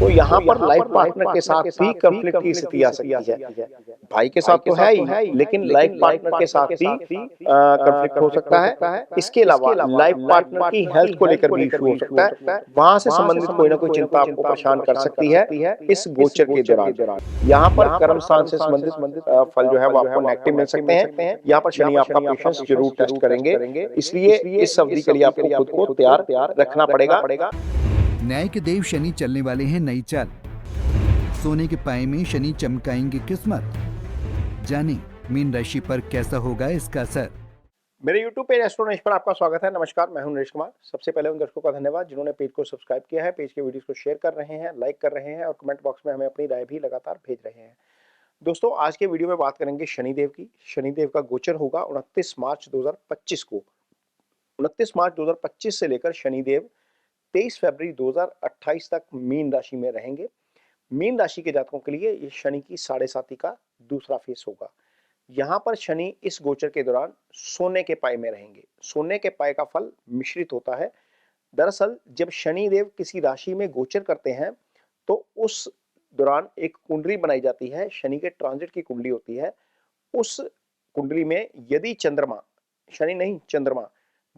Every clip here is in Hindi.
तो यहाँ पर लाइफ पार्टनर के साथ भी कॉन्फ्लिक्ट की स्थिति आ सकती है। भाई के साथ तो है ही, लेकिन लाइफ पार्टनर के साथ भी कॉन्फ्लिक्ट हो सकता है। इसके अलावा लाइफ पार्टनर की हेल्थ को लेकर भी इशू हो सकता है। वहां से संबंधित कोई ना कोई चिंता आपको परेशान कर सकती है इस गोचर के दौरान। यहाँ पर कर्म स्थान से संबंधित फल जो है वो आपको नेगेटिव मिल सकते हैं। यहाँ पर शनि आपका पेशेंस जरूर टेस्ट करेंगे, इसलिए इस अवधि के लिए आपको खुद को तैयार रखना पड़ेगा। न्याय के देव शनि चलने वाले हैं नई चाल। सोने के पाए में शनि चमकाएंगे किस्मत। जाने मीन राशि पर कैसा होगा इसका असर। मेरे YouTube पेज एस्ट्रोनॉलेज पर आपका स्वागत है। नमस्कार, मैं हूं नरेश कुमार। सबसे पहले उन दर्शकों का धन्यवाद जिन्होंने पेज को सब्सक्राइब किया है, पेज के वीडियोस को शेयर कर रहे हैं, लाइक कर रहे हैं और कमेंट बॉक्स में हमें अपनी राय भी लगातार भेज रहे हैं। दोस्तों, आज के वीडियो में बात करेंगे शनिदेव की। शनिदेव का गोचर होगा 29 मार्च 2025 को। 29 मार्च 2025 से लेकर शनिदेव 23 फरवरी 2028 तक मीन राशि में रहेंगे। मीन राशि के जातकों के लिए ये शनि की साढ़े साती का दूसरा फेस होगा। यहाँ पर शनि इस गोचर के दौरान सोने के पाए में रहेंगे। सोने के पाए का फल मिश्रित होता है। दरअसल जब शनि देव किसी राशि में गोचर करते हैं तो उस दौरान एक कुंडली बनाई जाती है, शनि के ट्रांजिट की कुंडली होती है। उस कुंडली में यदि चंद्रमा, शनि नहीं चंद्रमा,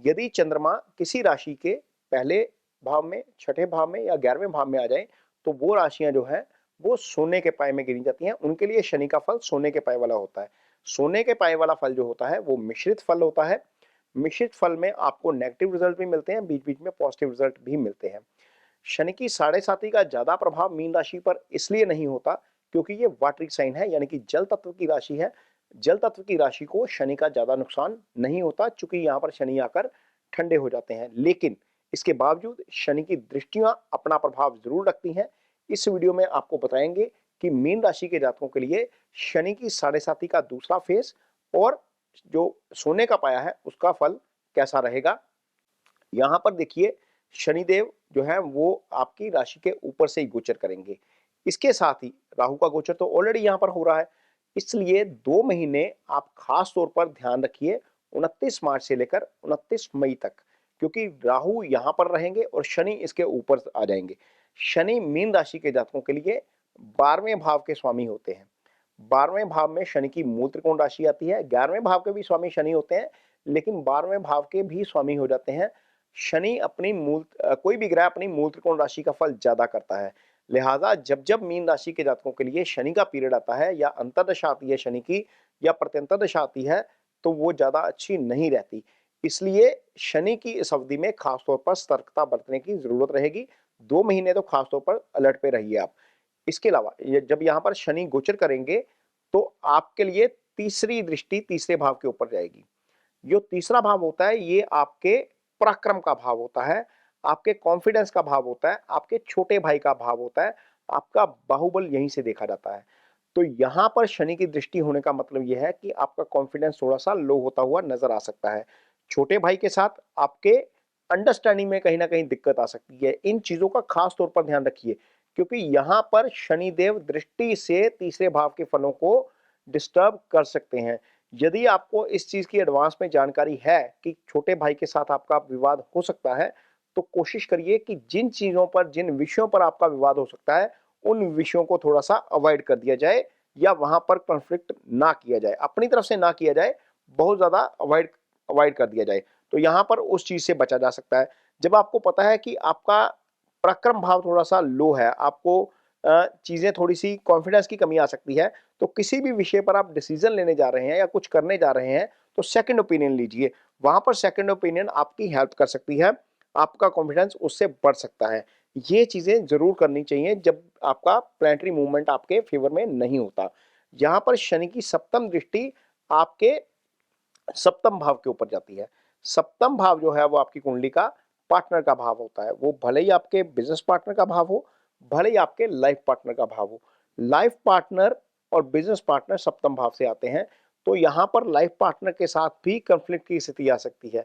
यदि चंद्रमा किसी राशि के पहले भाव में, छठे भाव में या 11वें भाव में आ जाए तो वो राशियां जो है वो सोने के पाए में गिनी जाती हैं। उनके लिए शनि का फल सोने के पाए वाला होता है। सोने के पाए वाला फल जो होता है वो मिश्रित फल होता है। मिश्रित फल में आपको नेगेटिव रिजल्ट भी मिलते हैं, बीच बीच में पॉजिटिव रिजल्ट भी मिलते हैं। शनि की साढ़े साती का ज्यादा प्रभाव मीन राशि पर इसलिए नहीं होता क्योंकि ये वाटरी साइन है, यानी कि जल तत्व की राशि है। जल तत्व की राशि को शनि का ज्यादा नुकसान नहीं होता क्योंकि यहाँ पर शनि आकर ठंडे हो जाते हैं। लेकिन इसके बावजूद शनि की दृष्टियां अपना प्रभाव जरूर रखती हैं। इस वीडियो में आपको बताएंगे कि मीन राशि के जातकों के लिए शनि की साढ़े साती का दूसरा फेस और जो सोने का पाया है उसका फल कैसा रहेगा। यहां पर देखिए, शनिदेव जो है वो आपकी राशि के ऊपर से ही गोचर करेंगे। इसके साथ ही राहु का गोचर तो ऑलरेडी यहां पर हो रहा है, इसलिए 2 महीने आप खास तौर पर ध्यान रखिए 29 मार्च से लेकर 29 मई तक, क्योंकि राहु यहां पर रहेंगे और शनि इसके ऊपर आ जाएंगे। शनि मीन राशि के जातकों के लिए 12वें भाव के स्वामी होते हैं। 12वें भाव में शनि की मूल त्रिकोण राशि आती है। 11वें भाव के भी स्वामी शनि होते हैं, लेकिन 12वें भाव के भी स्वामी हो जाते हैं। शनि अपनी कोई भी ग्रह अपनी मूल त्रिकोण राशि का फल ज्यादा करता है। लिहाजा जब जब मीन राशि के जातकों के लिए शनि का पीरियड आता है या अंतर्दशा आती है शनि की या प्रत्यंतर दशा आती है तो वो ज्यादा अच्छी नहीं रहती। इसलिए शनि की इस अवधि में खासतौर पर सतर्कता बरतने की जरूरत रहेगी। 2 महीने तो खासतौर पर अलर्ट पे रहिए आप। इसके अलावा जब यहाँ पर शनि गोचर करेंगे तो आपके लिए तीसरी दृष्टि तीसरे भाव के ऊपर जाएगी। जो तीसरा भाव होता है ये आपके पराक्रम का भाव होता है, आपके कॉन्फिडेंस का भाव होता है, आपके छोटे भाई का भाव होता है। आपका बाहुबल यहीं से देखा जाता है। तो यहाँ पर शनि की दृष्टि होने का मतलब यह है कि आपका कॉन्फिडेंस थोड़ा सा लो होता हुआ नजर आ सकता है। छोटे भाई के साथ आपके अंडरस्टैंडिंग में कहीं ना कहीं दिक्कत आ सकती है। इन चीजों का खास तौर पर ध्यान रखिए, क्योंकि यहाँ पर शनिदेव दृष्टि से तीसरे भाव के फलों को डिस्टर्ब कर सकते हैं। यदि आपको इस चीज की एडवांस में जानकारी है कि छोटे भाई के साथ आपका विवाद हो सकता है, तो कोशिश करिए कि जिन चीजों पर, जिन विषयों पर आपका विवाद हो सकता है उन विषयों को थोड़ा सा अवॉइड कर दिया जाए या वहां पर कॉन्फ्लिक्ट ना किया जाए, अपनी तरफ से ना किया जाए, बहुत ज्यादा अवॉइड कर दिया जाए। तो यहां पर उस चीज से बचा जा सकता है। जब आपको पता है कि आपका पराक्रम भाव थोड़ा सा लो है, आपको चीजें थोड़ी सी कॉन्फिडेंस की कमी आ सकती है, तो किसी भी विषय पर आप डिसीजन लेने जा रहे हैं या कुछ करने जा रहे हैं तो सेकंड ओपिनियन लीजिए। वहां पर सेकंड ओपिनियन आपकी हेल्प कर सकती है, आपका कॉन्फिडेंस उससे बढ़ सकता है। ये चीजें जरूर करनी चाहिए जब आपका प्लैनेटरी मूवमेंट आपके फेवर में नहीं होता। यहाँ पर शनि की सप्तम दृष्टि आपके सप्तम भाव के ऊपर जाती है। सप्तम भाव जो है वो आपकी कुंडली का पार्टनर का भाव होता है। वो भले ही आपके बिजनेस पार्टनर का भाव हो, भले ही आपके लाइफ पार्टनर का भाव हो। लाइफ पार्टनर और बिजनेस पार्टनर सप्तम भाव से आते हैं, तो यहाँ पर लाइफ पार्टनर के साथ भी कंफ्लिक्ट की स्थिति आ सकती है।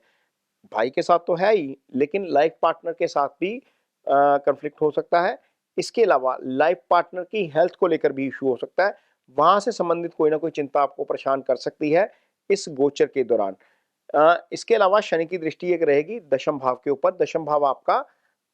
भाई के साथ तो है ही, लेकिन लाइफ पार्टनर के साथ भी कंफ्लिक्ट हो सकता है। इसके अलावा लाइफ पार्टनर की हेल्थ को लेकर भी इशू हो सकता है। वहां से संबंधित कोई ना कोई चिंता आपको परेशान कर सकती है इस गोचर के दौरान। इसके अलावा शनि की दृष्टि एक रहेगी दशम भाव के ऊपर। दशम भाव आपका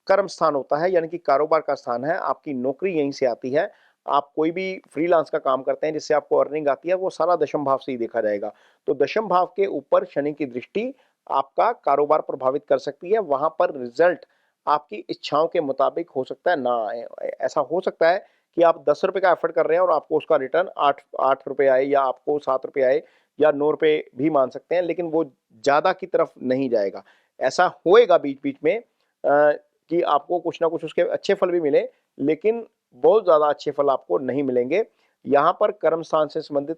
कर्म स्थान होता है, यानी कि कारोबार का स्थान है, आपकी नौकरी यहीं से आती है। आप कोई भी फ्रीलांस का काम करते हैं जिससे आपको अर्निंग आती है, वो सारा दशम भाव से ही देखा जाएगा। तो दशम भाव के ऊपर शनि की दृष्टि आपका कारोबार प्रभावित कर सकती है। वहां पर रिजल्ट आपकी इच्छाओं के मुताबिक हो सकता है ना आए। ऐसा हो सकता है कि आप 10 रुपए का एफर्ट कर रहे हैं और आपको उसका रिटर्न 8 रुपए आए, या आपको 7 रुपए आए, या 9 रुपए भी मान सकते हैं, लेकिन वो ज्यादा की तरफ नहीं जाएगा। ऐसा होएगा बीच बीच में कि आपको कुछ ना कुछ उसके अच्छे फल भी मिले, लेकिन बहुत ज्यादा अच्छे फल आपको नहीं मिलेंगे। यहाँ पर कर्म स्थान से संबंधित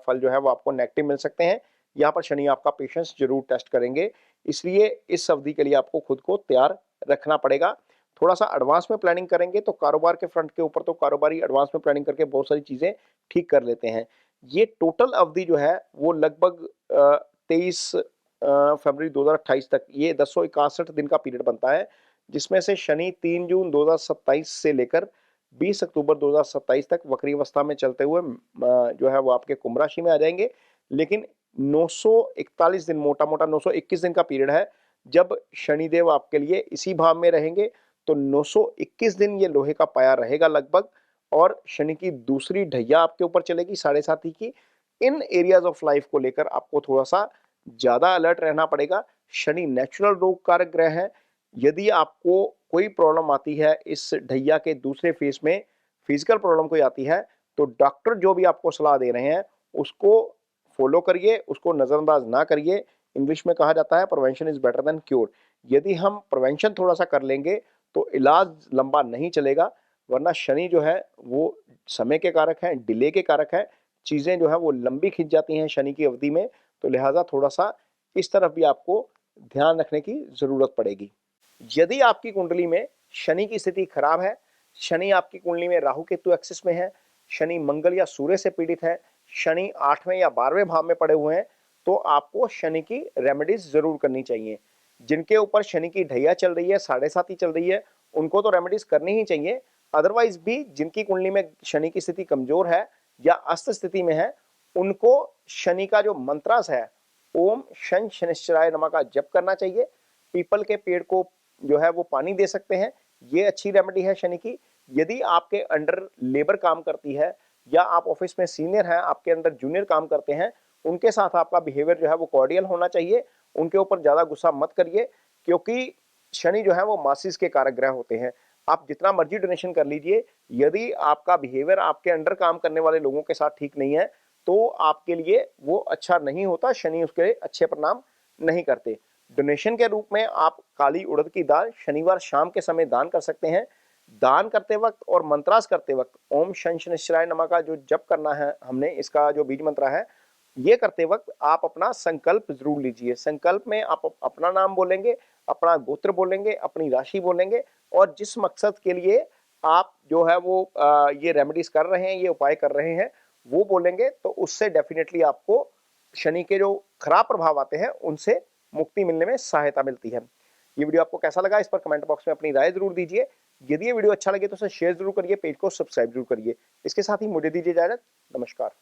फल जो है वो आपको नेगेटिव मिल सकते हैं। यहाँ पर शनि आपका पेशेंस जरूर टेस्ट करेंगे, इसलिए इस अवधि के लिए आपको खुद को तैयार रखना पड़ेगा। थोड़ा सा एडवांस में प्लानिंग करेंगे तो कारोबार के फ्रंट के ऊपर तो कारोबारी एडवांस में प्लानिंग करके बहुत सारी चीजें ठीक कर लेते हैं। ये टोटल अवधि जो है वो लगभग 23 फरवरी 2028 तक, ये 1061 दिन का पीरियड बनता है, जिसमें से शनि 3 जून 2027 से लेकर 20 अक्टूबर 2027 तक वक्री अवस्था में चलते हुए जो है वो आपके कुंभ राशि में आ जाएंगे। लेकिन 941 दिन, मोटा मोटा 921 दिन का पीरियड है जब शनिदेव आपके लिए इसी भाव में रहेंगे। तो 921 दिन ये लोहे का पाया रहेगा लगभग, और शनि की दूसरी ढैया आपके ऊपर चलेगी 7.5 की। इन एरियाज ऑफ लाइफ को लेकर आपको थोड़ा सा ज्यादा अलर्ट रहना पड़ेगा। शनि नेचुरल रोग कारक ग्रह है। यदि आपको कोई प्रॉब्लम आती है इस ढैया के दूसरे फेज में, फिजिकल प्रॉब्लम कोई आती है, तो डॉक्टर जो भी आपको सलाह दे रहे हैं उसको फॉलो करिए, उसको नजरअंदाज ना करिए। इंग्लिश में कहा जाता है prevention is better than cure. यदि हम प्रिवेंशन थोड़ा सा कर लेंगे तो इलाज लंबा नहीं चलेगा, वरना शनि जो है वो समय के कारक हैं, डिले के कारक हैं। चीजें जो है वो लंबी खिंच जाती हैं शनि की अवधि में, तो लिहाजा थोड़ा सा इस तरफ भी आपको ध्यान रखने की जरूरत पड़ेगी। यदि आपकी कुंडली में शनि की स्थिति खराब है, शनि आपकी कुंडली में राहु केतु एक्सिस में है, शनि मंगल या सूर्य से पीड़ित है, शनि 8वें या 12वें भाव में पड़े हुए हैं, तो आपको शनि की रेमेडीज जरूर करनी चाहिए। जिनके ऊपर शनि की ढैया चल रही है, 7.5 चल रही है, उनको तो रेमेडीज करनी ही चाहिए। अदरवाइज भी जिनकी कुंडली में शनि की स्थिति कमजोर है या अस्त स्थिति में है, उनको शनि का जो मंत्रास है ओम शन शनिश्चराय नमः का जप करना चाहिए। पीपल के पेड़ को जो है वो पानी दे सकते हैं, ये अच्छी रेमेडी है शनि की। यदि आपके अंडर लेबर काम करती है या आप ऑफिस में सीनियर हैं, आपके अंदर जूनियर काम करते हैं, उनके साथ आपका बिहेवियर जो है वो कॉर्डियल होना चाहिए। उनके ऊपर ज्यादा गुस्सा मत करिए, क्योंकि शनि जो है वो मासिस के कारक ग्रह होते हैं। आप जितना मर्जी डोनेशन कर लीजिए, यदि आपका बिहेवियर आपके अंडर काम करने वाले लोगों के साथ ठीक नहीं है तो आपके लिए वो अच्छा नहीं होता, शनि उसके लिए अच्छे परिणाम नहीं करते। डोनेशन के रूप में आप काली उड़द की दाल शनिवार शाम के समय दान कर सकते हैं। दान करते वक्त और मंत्रास करते वक्त ओम शन शनिश्चराय नमः का जो जप करना है हमने, इसका जो बीज मंत्र है, ये करते वक्त आप अपना संकल्प जरूर लीजिए। संकल्प में आप अपना नाम बोलेंगे, अपना गोत्र बोलेंगे, अपनी राशि बोलेंगे, और जिस मकसद के लिए आप जो है वो ये रेमेडीज कर रहे हैं, ये उपाय कर रहे हैं, वो बोलेंगे, तो उससे डेफिनेटली आपको शनि के जो खराब प्रभाव आते हैं उनसे मुक्ति मिलने में सहायता मिलती है। ये वीडियो आपको कैसा लगा, इस पर कमेंट बॉक्स में अपनी राय जरूर दीजिए। यदि ये वीडियो अच्छा लगे तो उसे शेयर जरूर करिए, पेज को सब्सक्राइब जरूर करिए। इसके साथ ही मुझे दीजिए इजाजत। नमस्कार।